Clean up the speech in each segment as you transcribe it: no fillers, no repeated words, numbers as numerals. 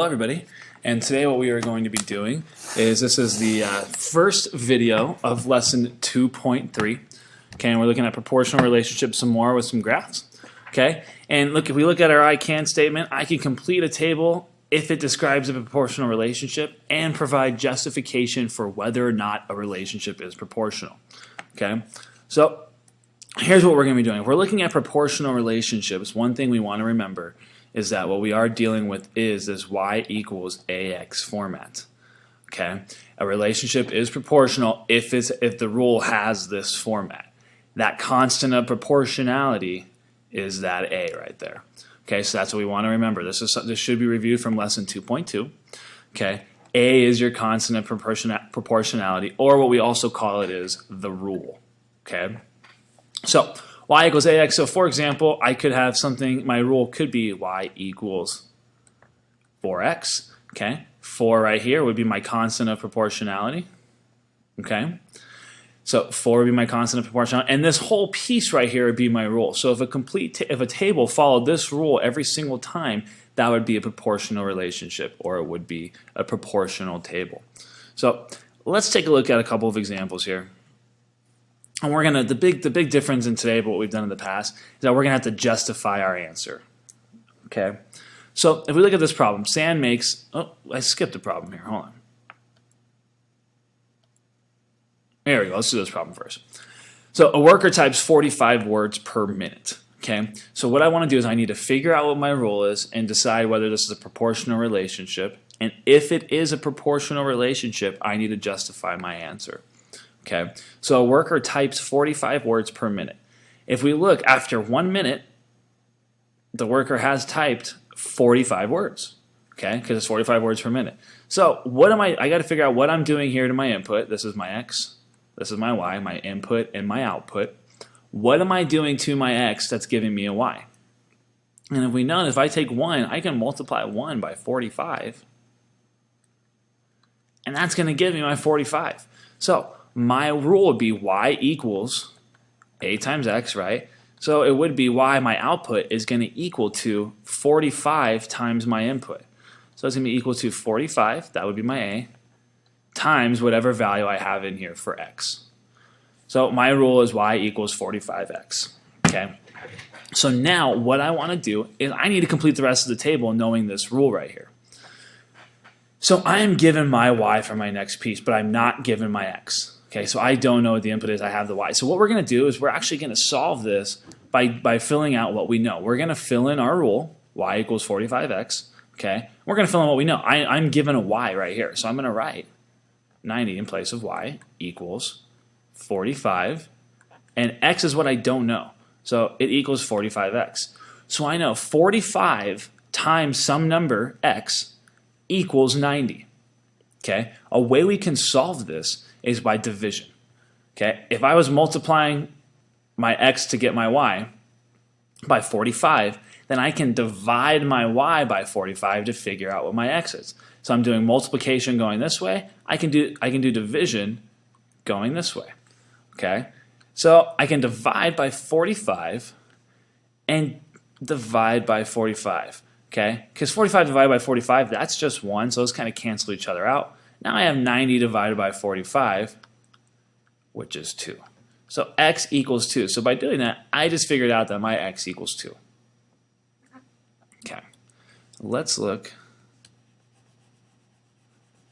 Hello everybody, and today what we are going to be doing is this is the first video of lesson 2.3. Okay, and we're looking at proportional relationships some more with some graphs. Okay, and look, if we look at our I can statement, I can complete a table if it describes a proportional relationship and provide justification for whether or not a relationship is proportional. Okay, so here's what we're going to be doing. If we're looking at proportional relationships, one thing we want to remember is that what we are dealing with is this y equals ax format. Okay, a relationship is proportional if the rule has this format. That constant of proportionality is that a right there. Okay, so that's what we want to remember. This should be reviewed from lesson 2.2. Okay, a is your constant of proportionality, or what we also call it is the rule. Okay, so y equals ax. So for example, I could have something, my rule could be y equals 4x. Okay, 4 right here would be my constant of proportionality. Okay, so 4 would be my constant of proportionality, and this whole piece right here would be my rule. So if a table followed this rule every single time, that would be a proportional relationship, or it would be a proportional table. So let's take a look at a couple of examples here. And we're gonna the big difference in today, but what we've done in the past, is that we're gonna have to justify our answer. Okay, so if we look at this problem, Sam makes. Oh, I skipped a problem here. Hold on. There we go. Let's do this problem first. So a worker types 45 words per minute. Okay, so what I want to do is I need to figure out what my rule is and decide whether this is a proportional relationship. And if it is a proportional relationship, I need to justify my answer. Okay, so a worker types 45 words per minute. If we look after 1 minute, the worker has typed 45 words. Okay, because it's 45 words per minute. So what am I got to figure out what I'm doing here to my input. This is my x, this is my y, my input and my output. What am I doing to my x that's giving me a y? And if we know that if I take 1, I can multiply 1 by 45. And that's going to give me my 45. So my rule would be y equals a times x, right? So it would be y, my output, is going to equal to 45 times my input. So it's going to be equal to 45, that would be my a, times whatever value I have in here for x. So my rule is y equals 45x. Okay. So now what I want to do is I need to complete the rest of the table knowing this rule right here. So I am given my y for my next piece, but I'm not given my x. Okay, so I don't know what the input is, I have the y. So what we're going to do is we're actually going to solve this by filling out what we know. We're going to fill in our rule, y equals 45x. Okay, we're going to fill in what we know. I'm given a y right here, so I'm going to write 90 in place of y equals 45, and x is what I don't know. So it equals 45x. So I know 45 times some number x equals 90. Okay, a way we can solve this is by division. Okay, if I was multiplying my x to get my y by 45, then I can divide my y by 45 to figure out what my x is. So I'm doing multiplication going this way. I can do division going this way. Okay, so I can divide by 45 and divide by 45. Okay, because 45 divided by 45, that's just 1, so those kind of cancel each other out. Now I have 90 divided by 45, which is 2. So x equals 2. So by doing that, I just figured out that my x equals 2. Okay, let's look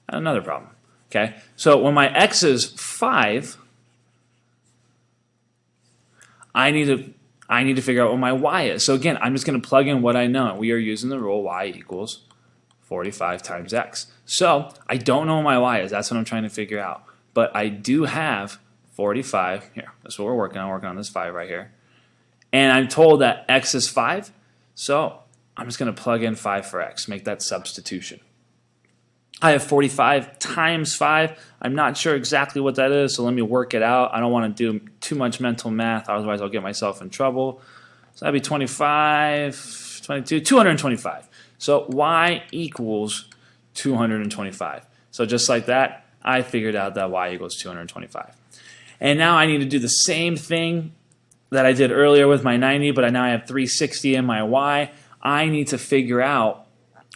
at another problem. Okay, so when my x is 5, I need to figure out what my y is. So again, I'm just going to plug in what I know. We are using the rule y equals 45 times x. So I don't know what my y is. That's what I'm trying to figure out. But I do have 45 here. That's what we're working on. Working on this 5 right here. And I'm told that x is 5. So I'm just going to plug in 5 for x. Make that substitution. I have 45 times 5. I'm not sure exactly what that is, so let me work it out. I don't want to do too much mental math, otherwise I'll get myself in trouble. So that'd be 25, 22, 225. So y equals 225. So just like that, I figured out that y equals 225. And now I need to do the same thing that I did earlier with my 90, but now I have 360 in my y. I need to figure out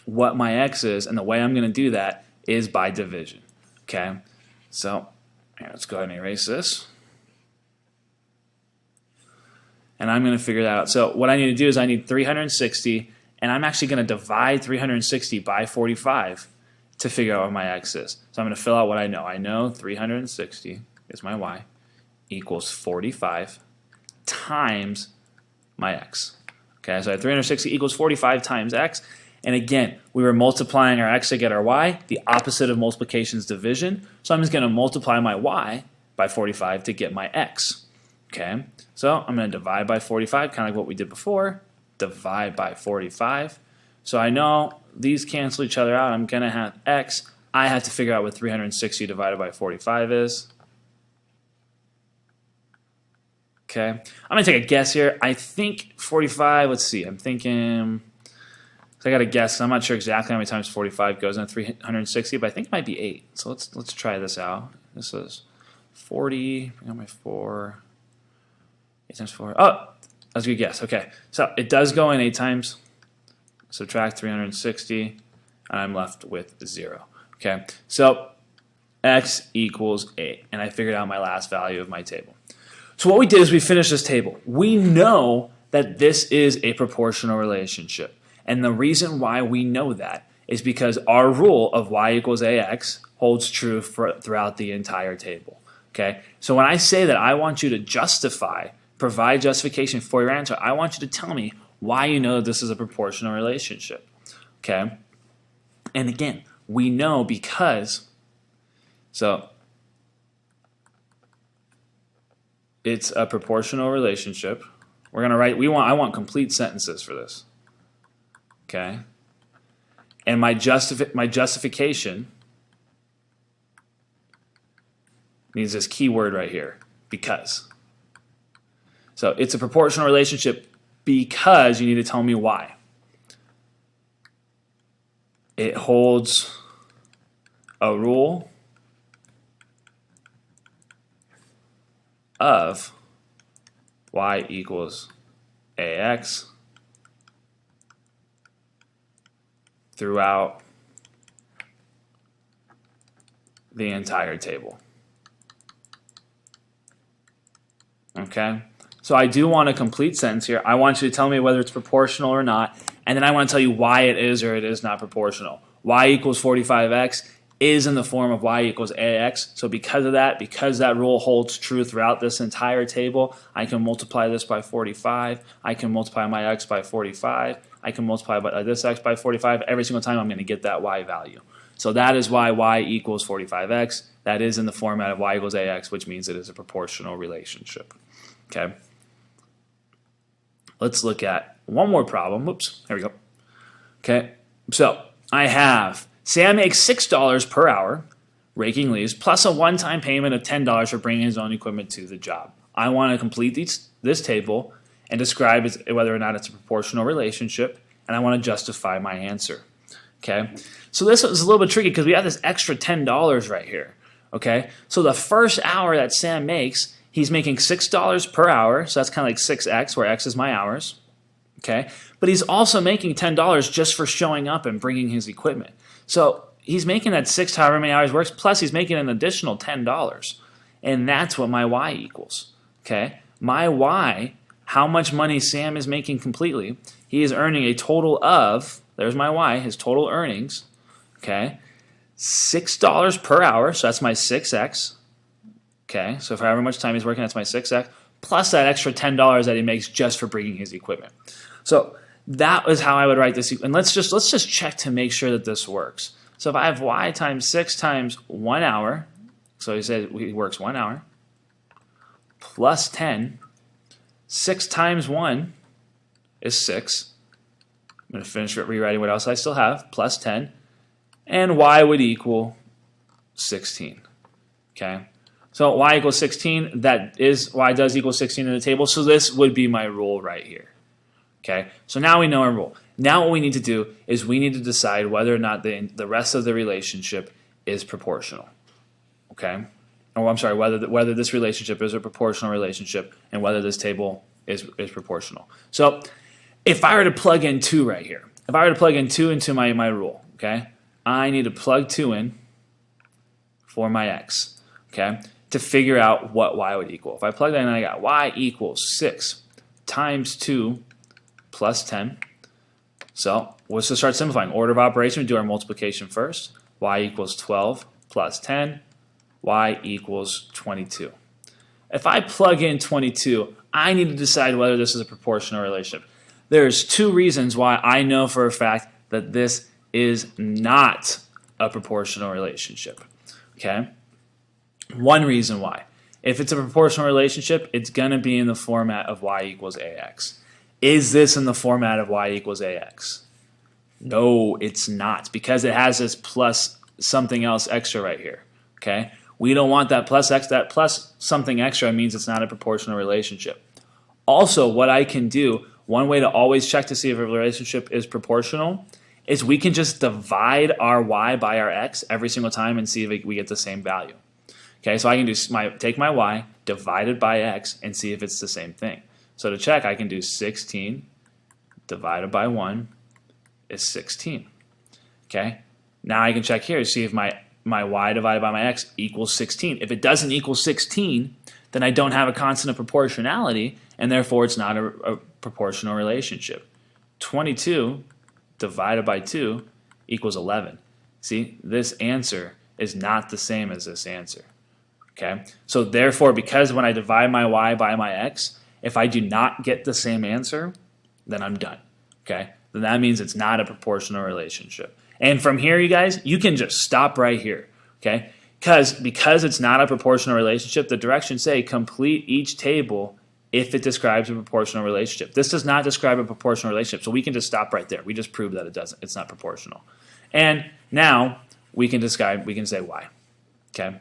what my x is, and the way I'm going to do that is by division. Okay, so here, let's go ahead and erase this. And I'm going to figure that out. So what I need to do is I need 360, and I'm actually going to divide 360 by 45 to figure out what my x is. So I'm going to fill out what I know. I know 360 is my y equals 45 times my x. Okay, so I have 360 equals 45 times x. And again, we were multiplying our x to get our y. The opposite of multiplication is division. So I'm just going to multiply my y by 45 to get my x. Okay, so I'm going to divide by 45, kind of like what we did before. Divide by 45. So I know these cancel each other out. I'm going to have x. I have to figure out what 360 divided by 45 is. Okay, I'm going to take a guess here. I think 45, let's see. I'm thinking, so I got to guess. I'm not sure exactly how many times 45 goes in 360, but I think it might be 8. So let's try this out. This is 40, bring out my 4. 8 times 4. Oh, that's a good guess. Okay, so it does go in 8 times. Subtract 360, and I'm left with 0. Okay, so x equals 8, and I figured out my last value of my table. So what we did is we finished this table. We know that this is a proportional relationship, and the reason why we know that is because our rule of y equals ax holds true throughout the entire table. Okay, so when I say that I want you to provide justification for your answer, I want you to tell me why you know this is a proportional relationship. Okay, and again, we know because, so it's a proportional relationship. We're gonna write. I want complete sentences for this. Okay, and my justification needs this key word right here, because. So it's a proportional relationship because you need to tell me why. It holds a rule of y equals ax throughout the entire table. Okay? So I do want a complete sentence here. I want you to tell me whether it's proportional or not, and then I want to tell you why it is or it is not proportional. Y equals 45x is in the form of y equals ax. So because of that, because that rule holds true throughout this entire table, I can multiply this by 45. I can multiply my x by 45. I can multiply this x by 45. Every single time I'm going to get that y value. So that is why y equals 45x. That is in the format of y equals ax, which means it is a proportional relationship. Okay. Let's look at one more problem. Whoops, here we go. Okay, so I have Sam makes $6 per hour raking leaves plus a one-time payment of $10 for bringing his own equipment to the job. I want to complete this table and describe whether or not it's a proportional relationship, and I want to justify my answer. Okay, so this is a little bit tricky because we have this extra $10 right here. Okay, so the first hour that Sam makes, he's making $6 per hour, so that's kind of like 6x, where x is my hours. Okay, but he's also making $10 just for showing up and bringing his equipment. So he's making that 6 however many hours works, plus he's making an additional $10. And that's what my y equals. Okay, my y, how much money Sam is making completely, he is earning a total of, there's my y, his total earnings, okay, $6 per hour, so that's my 6x. Okay, so for however much time he's working, that's my 6x, plus that extra $10 that he makes just for bringing his equipment. So that is how I would write this. And let's just check to make sure that this works. So if I have y times 6 times 1 hour, so he said he works 1 hour, plus 10, 6 times 1 is 6. I'm going to finish rewriting what else I still have, plus 10, and y would equal 16. Okay. So y equals 16, that is, y does equal 16 in the table, so this would be my rule right here. Okay, so now we know our rule. Now what we need to do is we need to decide whether or not the rest of the relationship is proportional. Okay, or I'm sorry, whether this relationship is a proportional relationship and whether this table is proportional. So if I were to plug in 2 right here, if I were to plug in 2 into my rule, okay, I need to plug 2 in for my x, okay, to figure out what y would equal. If I plug that in, I got y equals 6 times 2 plus 10. So let's just start simplifying. Order of operation, we do our multiplication first. Y equals 12 plus 10. Y equals 22. If I plug in 22, I need to decide whether this is a proportional relationship. There's 2 reasons why I know for a fact that this is not a proportional relationship. Okay? One reason why. If it's a proportional relationship, it's going to be in the format of y equals ax. Is this in the format of y equals ax? No, it's not, because it has this plus something else extra right here. Okay? We don't want that plus x. That plus something extra means it's not a proportional relationship. Also, what I can do, one way to always check to see if a relationship is proportional is we can just divide our y by our x every single time and see if we get the same value. Okay, so I can do take my y divided by x and see if it's the same thing. So to check, I can do 16 divided by 1 is 16. Okay, now I can check here to see if my y divided by my x equals 16. If it doesn't equal 16, then I don't have a constant of proportionality, and therefore it's not a proportional relationship. 22 divided by 2 equals 11. See, this answer is not the same as this answer. Okay, so therefore, because when I divide my y by my x, if I do not get the same answer, then I'm done. Okay, then that means it's not a proportional relationship. And from here, you guys, you can just stop right here. Okay, because it's not a proportional relationship, the directions say complete each table if it describes a proportional relationship. This does not describe a proportional relationship, so we can just stop right there. We just proved that it doesn't. It's not proportional. And now we can say why. Okay.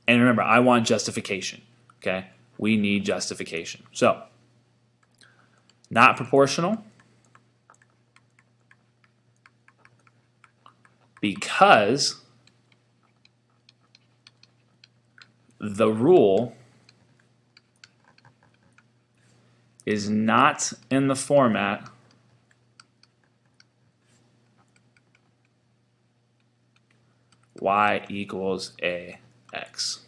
And remember, I want justification, okay? We need justification. So, not proportional because the rule is not in the format y equals ax.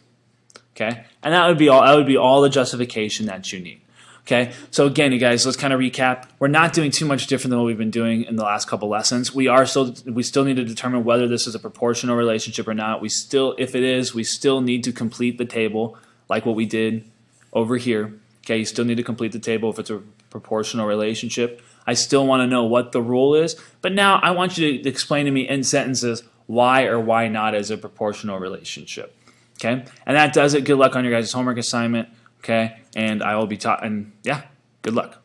Okay, and that would be all. That would be all the justification that you need. Okay, so again, you guys, let's kind of recap. We're not doing too much different than what we've been doing in the last couple lessons. We still need to determine whether this is a proportional relationship or not. If it is, we still need to complete the table like what we did over here. Okay, you still need to complete the table if it's a proportional relationship. I still want to know what the rule is, but now I want you to explain to me in sentences why or why not is a proportional relationship. Okay, and that does it. Good luck on your guys' homework assignment. Okay, and I will be taught. And yeah, good luck.